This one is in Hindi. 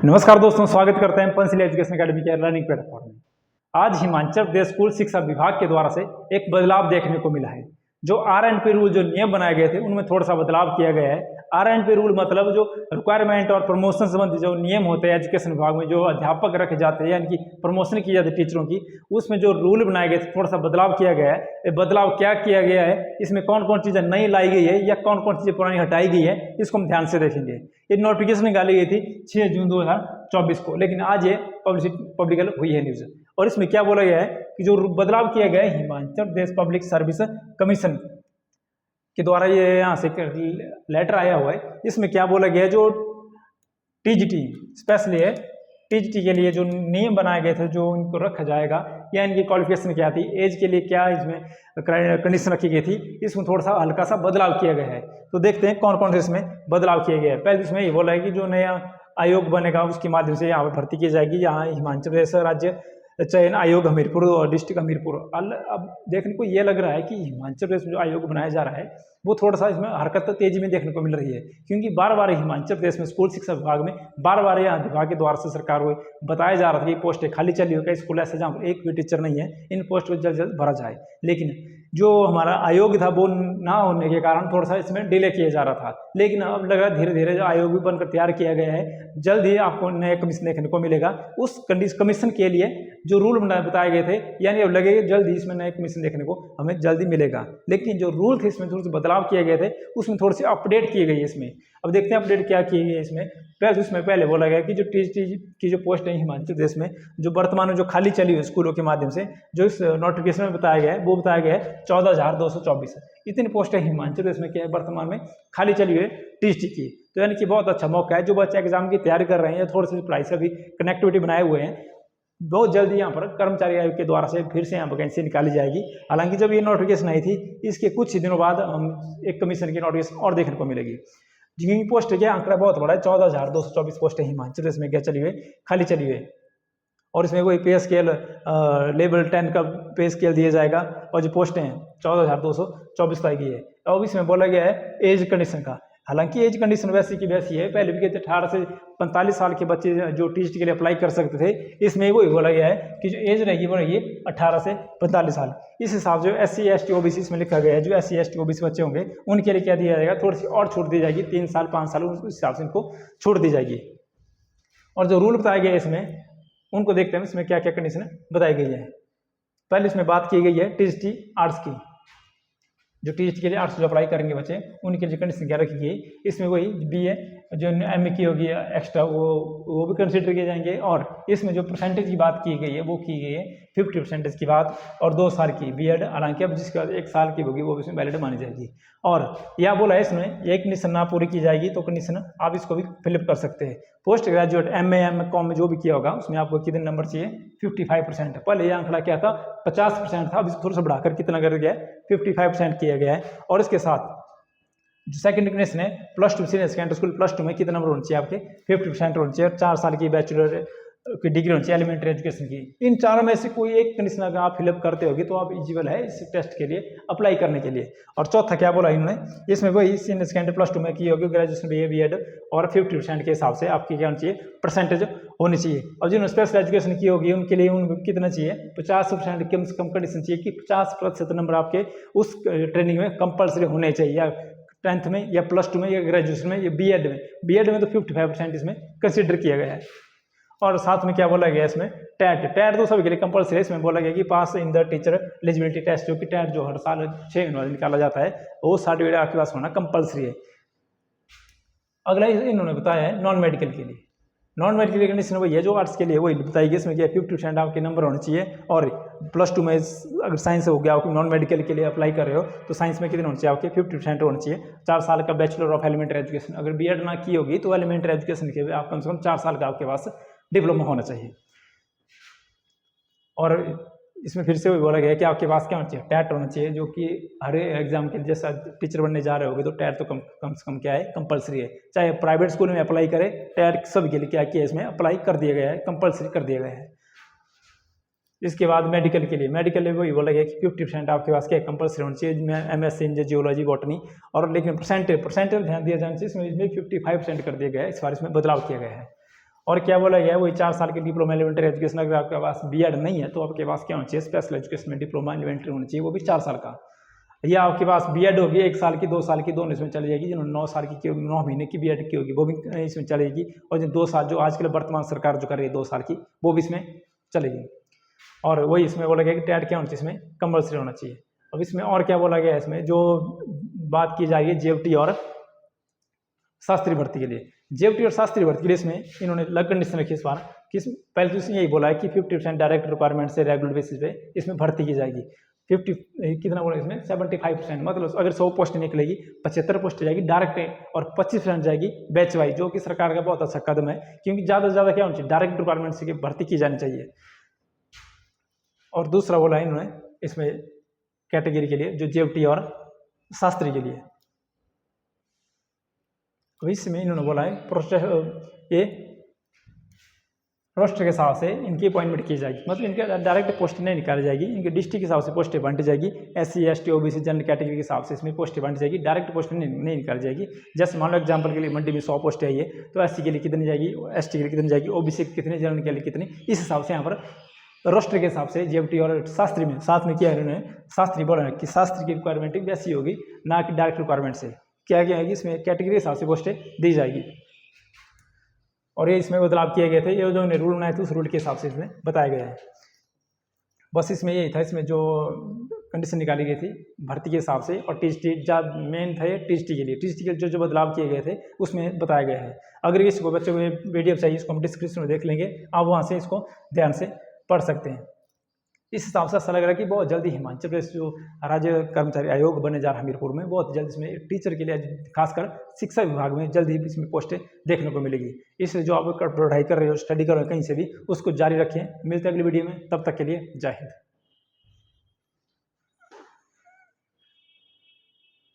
नमस्कार दोस्तों, स्वागत करते हैं पेंसिल एजुकेशन अकेडमी के लर्निंग प्लेटफॉर्म में। आज हिमाचल प्रदेश स्कूल शिक्षा विभाग के द्वारा से एक बदलाव देखने को मिला है। जो RNP रूल जो नियम बनाए गए थे उनमें थोड़ा सा बदलाव किया गया है। RNP रूल मतलब जो रिक्वायरमेंट और प्रमोशन संबंधी जो नियम होते हैं एजुकेशन विभाग में, जो अध्यापक रखे जाते हैं यानी कि प्रमोशन की जाती है टीचरों की, उसमें जो रूल बनाए गए थे थोड़ा सा बदलाव किया गया है। ये बदलाव क्या किया गया है, इसमें कौन कौन चीज़ें नई लाई गई है या कौन कौन चीज़ें पुरानी हटाई गई है, इसको हम ध्यान से देखेंगे। ये नोटिफिकेशन निकाली गई थी 6 जून 2024 को, लेकिन आज ये पब्लिकल हुई है न्यूज़। और इसमें क्या बोला गया है कि जो बदलाव किया गया है Himachal Pradesh public service commission के द्वारा, ये यहाँ से लेटर आया हुआ है। इसमें क्या बोला गया है, जो TGT स्पेशली है, TGT के लिए जो नियम बनाए गए थे, जो इनको रखा जाएगा या इनकी क्वालिफिकेशन क्या थी, एज के लिए क्या इसमें कंडीशन रखी गई थी, इसमें थोड़ा सा हल्का सा बदलाव किया गया है। तो देखते हैं कौन कौन से इसमें बदलाव किए गए हैं। पहले इसमें ये बोला है कि जो नया आयोग बनेगा उसके माध्यम से यहाँ पर भर्ती की जाएगी। यहाँ हिमाचल प्रदेश राज्य चयन आयोग हमीरपुर और डिस्ट्रिक्ट हमीरपुर। अब देखने को ये लग रहा है कि हिमाचल प्रदेश में जो आयोग बनाया जा रहा है वो थोड़ा सा इसमें हरकत तेजी में देखने को मिल रही है, क्योंकि बार बार हिमाचल प्रदेश में स्कूल शिक्षा विभाग में बार बार यहाँ विभाग के द्वारा से सरकार को बताया जा रहा था कि पोस्टें खाली चली हुई, कई स्कूल ऐसे जहाँ पर एक भी टीचर नहीं है, इन पोस्ट को जल्द जल्द भरा जाए। लेकिन जो हमारा आयोग था वो ना होने के कारण थोड़ा सा इसमें डिले किया जा रहा था। लेकिन अब लग रहा है धीरे धीरे जो आयोग भी बनकर तैयार किया गया है, जल्द ही आपको नया कमीशन देखने को मिलेगा। उस कमीशन के लिए जो रूल बताए गए थे, यानी अब लगेगा जल्द ही इसमें नया कमीशन देखने को हमें जल्दी मिलेगा। लेकिन जो रूल थे इसमें थोड़े से बदलाव किए गए थे, उसमें थोड़ी सी अपडेट किए गई है इसमें। अब देखते हैं अपडेट क्या किए गए इसमें। पहले बोला गया कि जो TGT की जो पोस्ट है हिमाचल प्रदेश में, जो वर्तमान में जो खाली चली हुई स्कूलों के माध्यम से, जो इस नोटिफिकेशन में बताया गया है वो बताया गया है 14,224 इतनी पोस्टें हिमाचल प्रदेश में क्या है वर्तमान में खाली चली हुई है TGT की। तो यानी कि बहुत अच्छा मौका है, जो बच्चे एग्जाम की तैयारी कर रहे हैं या थोड़ी सी पढ़ाई से भी कनेक्टिविटी बनाए हुए हैं, बहुत जल्दी यहाँ पर कर्मचारी आयोग के द्वारा से फिर से यहाँ वैकेंसी निकाली जाएगी। हालांकि जब ये नोटिफिकेशन आई थी इसके कुछ ही दिनों बाद हम एक कमीशन की नोटिफिकेशन और देखने को मिलेगी। जिनकी पोस्ट क्या आंकड़ा बहुत बड़ा है, 14,224 पोस्टें हिमाचल प्रदेश में क्या चली हुई खाली चली हुई। और इसमें कोई पे स्केल लेवल 10 का पे स्केल दिया जाएगा, और जो पोस्टें हैं 14,224 पाई गई है। अब इसमें बोला गया है एज कंडीशन का। हालांकि एज कंडीशन वैसी की वैसी है, पहले भी कहते 18 से 45 साल के बच्चे जो TGT के लिए अप्लाई कर सकते थे, इसमें वही बोला गया है कि जो एज रहेगी वो रहेगी 18 से 45 साल। इस हिसाब से SC ST OBC इसमें लिखा गया है, जो SC ST OBC बच्चे होंगे उनके लिए क्या दिया जाएगा, थोड़ी सी और छूट दी जाएगी, 3 साल 5 साल उस हिसाब से इनको छूट दी जाएगी। और जो रूल बताए गए इसमें उनको देखते हैं इसमें क्या क्या कंडीशन बताई गई है। पहले इसमें बात की गई है TGT आर्ट्स की। जो TGT के लिए आर्ट्स जो अप्लाई करेंगे बच्चे उनके लिए कंडीशन क्या रखी गई, इसमें वही BA जो MA की होगी एक्स्ट्रा वो भी कंसिडर किए जाएंगे। और इसमें जो परसेंटेज की बात की गई है वो की गई है 50% की बात, और 2 साल की BEd। हालांकि अब जिसके बाद 1 साल की होगी वो भी इसमें वैलिड मानी जाएगी। और यह बोला है इसमें एक कंडीशन ना पूरी की जाएगी तो कंडीशन आप इसको भी फिलअप कर सकते हैं। पोस्ट ग्रेजुएट MA MCOM में जो भी किया होगा उसमें आपको कितने नंबर चाहिए, 55%। पहले यह आंकड़ा क्या था, 50% था, अब इसको थोड़ा सा बढ़ाकर कितना कर दिया है, 55% किया गया है। और इसके साथ जो सेकंड कंडीशन है +2 सीनियर सेकेंडरी स्कूल +2 में कितना नंबर होना चाहिए, आपके 50% होना चाहिए, और 4 साल की बैचलर की डिग्री होनी चाहिए एलिमेंट्री एजुकेशन की। इन चारों में से कोई एक कंडीशन अगर आप फिलअप करते होगी तो आप एलिजिबल है इस टेस्ट के लिए अप्लाई करने के लिए। और चौथा क्या बोला इन्होंने, इसमें वही सीनियर सेकेंडरी +2 में की होगी, ग्रेजुएशन BA BEd, और 50% के हिसाब से आपकी क्या होनी चाहिए, परसेंटेज होनी चाहिए। और जिन्होंने स्पेशल एजुकेशन की होगी उनके लिए उनको कितना चाहिए, 50% कम से कम कंडीशन चाहिए कि 50% नंबर आपके उस ट्रेनिंग में कंपल्सरी होने चाहिए, या 10th में या +2 में या ग्रेजुएशन में या BEd में तो 55% इसमें कंसिडर किया गया है। और साथ में क्या बोला गया इसमें, टैट तो सभी के लिए कंपल्सरी है। इसमें बोला गया कि pass in the teacher eligibility test, जो कि टैट जो हर साल 6 महीने बाद निकाला जाता है, वो सर्टिफिकेट आपके पास होना कंपल्सरी है। अगला इन्होंने बताया है नॉन मेडिकल के लिए। नॉन मेडिकल कंडीशन वही है जो आर्ट्स के लिए वही बताई गई। इसमें क्या 50% आपके नंबर होने चाहिए, और +2 में अगर साइंस हो गया, नॉन मेडिकल के लिए अप्लाई कर रहे हो तो साइंस में कितने होने चाहिए, आपके 50% होने चाहिए। 4 साल का बैचलर ऑफ एलिमेंट्री एजुकेशन, अगर BEd ना की होगी तो एलिमेंट्री एजुकेशन के आप कम से कम 4 साल का आपके पास डिप्लोमा होना चाहिए। और इसमें फिर से वही बोला गया कि आपके पास क्या होना चाहिए, टैट होना चाहिए, जो कि हर एग्जाम के जैसा टीचर बनने जा रहे होगे तो टैट तो कम से कम क्या है, कंपलसरी है। चाहे प्राइवेट स्कूल में अप्लाई करें, टैट सभी के लिए क्या किया इसमें अप्लाई कर दिया गया है, कंपलसरी कर दिया गया है। इसके बाद मेडिकल के लिए वही बोला गया कि 50% आपके पास क्या कंपलसरी होना चाहिए, MSc इन जियोलॉजी बॉटनी। और लेकिन परसेंटेज ध्यान दिया जाना चाहिए, इसमें 55% कर दिया गया है, इस बार इसमें बदलाव किया गया है। और क्या बोला गया है, वही 4 साल के डिप्लोमा एलिमेंट्री एजुकेशन। अगर आपके पास बीएड नहीं है तो आपके पास क्या होना चाहिए, स्पेशल एजुकेशन में डिप्लोमा एलिमेंट्री होना चाहिए, वो भी 4 साल का। या आपके पास बीएड होगी 1 साल की, 2 साल की, दोनों इसमें चली जाएगी। जिन्होंने 9 साल की 9 महीने की बीएड की होगी वो भी इसमें चलेगी, और जो 2 साल जो आजकल वर्तमान सरकार जो कर रही है 2 साल की, वो भी इसमें चलेगी। और वही इसमें बोला गया कि टेट क्या होना चाहिए, इसमें कंपल्सरी होना चाहिए। अब इसमें और क्या बोला गया है, इसमें जो बात की जाएगी जेएफटी और शास्त्री भर्ती के लिए। जेएफटी और शास्त्री भर्ती के लिए इसमें इन्होंने अलग कंडीशन रखी इस बार कि पहले तो इसमें यही बोला है कि 50% डायरेक्ट रिक्वायरमेंट से रेगुलर बेसिस पे इसमें भर्ती की जाएगी। 50 कितना बोला इसमें 75%, मतलब अगर 100 पोस्ट निकलेगी 75 पोस्ट जाएगी डायरेक्ट और 25% जाएगी बैच वाइज, जो कि सरकार का बहुत अच्छा कदम है, क्योंकि ज़्यादा से ज़्यादा क्या होना चाहिए, डायरेक्ट रिक्वायरमेंट से भर्ती की जानी चाहिए। और दूसरा बोला है इन्होंने इसमें कैटेगरी के लिए जो जेएफटी और शास्त्री के लिए, तो इसमें इन्होंने बोला है ये रोस्टर के हिसाब से इनकी अपॉइंटमेंट की जाएगी, मतलब इनके डायरेक्ट पोस्ट नहीं निकाली जाएगी, इनके डिस्ट्रिक्ट के हिसाब से पोस्टें बांटी जाएगी। SC ST OBC general category के हिसाब से इसमें पोस्टें बांटी जाएगी, डायरेक्ट पोस्ट नहीं निकाली जाएगी। जैसे मान लो एग्जांपल के लिए मंडी में 100 पोस्टें आई है, तो SC के लिए कितनी जाएगी, ST के लिए कितनी जाएगी, OBC के कितनी, जनरल के लिए कितनी, इस हिसाब से यहाँ पर रोस्टर के हिसाब से जेएफटी और शास्त्री में साथ में किया है इन्होंने। शास्त्री बोला है कि शास्त्री की रिक्वायरमेंट वैसी होगी, ना कि डायरेक्ट रिक्वायरमेंट से क्या क्या है कि इसमें कैटेगरी के हिसाब से पोस्टें दी जाएगी। और ये इसमें बदलाव किए गए थे, ये जो रूल बनाए थे उस रूल के हिसाब से इसमें बताया गया है। बस इसमें यही था, इसमें जो कंडीशन निकाली गई थी भर्ती के हिसाब से, और टीएसटी मेन था ये टीएसटी के लिए। टीएसटी के जो बदलाव किए गए थे उसमें बताया गया है। अगर इसको बच्चों को PDF चाहिए, इसको हम डिस्क्रिप्शन में देख लेंगे, आप वहाँ से इसको ध्यान से पढ़ सकते हैं। इस हिसाब से ऐसा लग रहा है कि बहुत जल्दी हिमाचल प्रदेश जो राज्य कर्मचारी आयोग बने जा रहा है हमीरपुर में, बहुत जल्द इसमें टीचर के लिए खासकर शिक्षा विभाग में जल्द ही इसमें पोस्टें देखने को मिलेगी। इसलिए जो आप पढ़ाई कर रहे हो, स्टडी कर रहे हो कहीं से भी, उसको जारी रखें। मिलते हैं अगली वीडियो में, तब तक के लिए जय हिंद।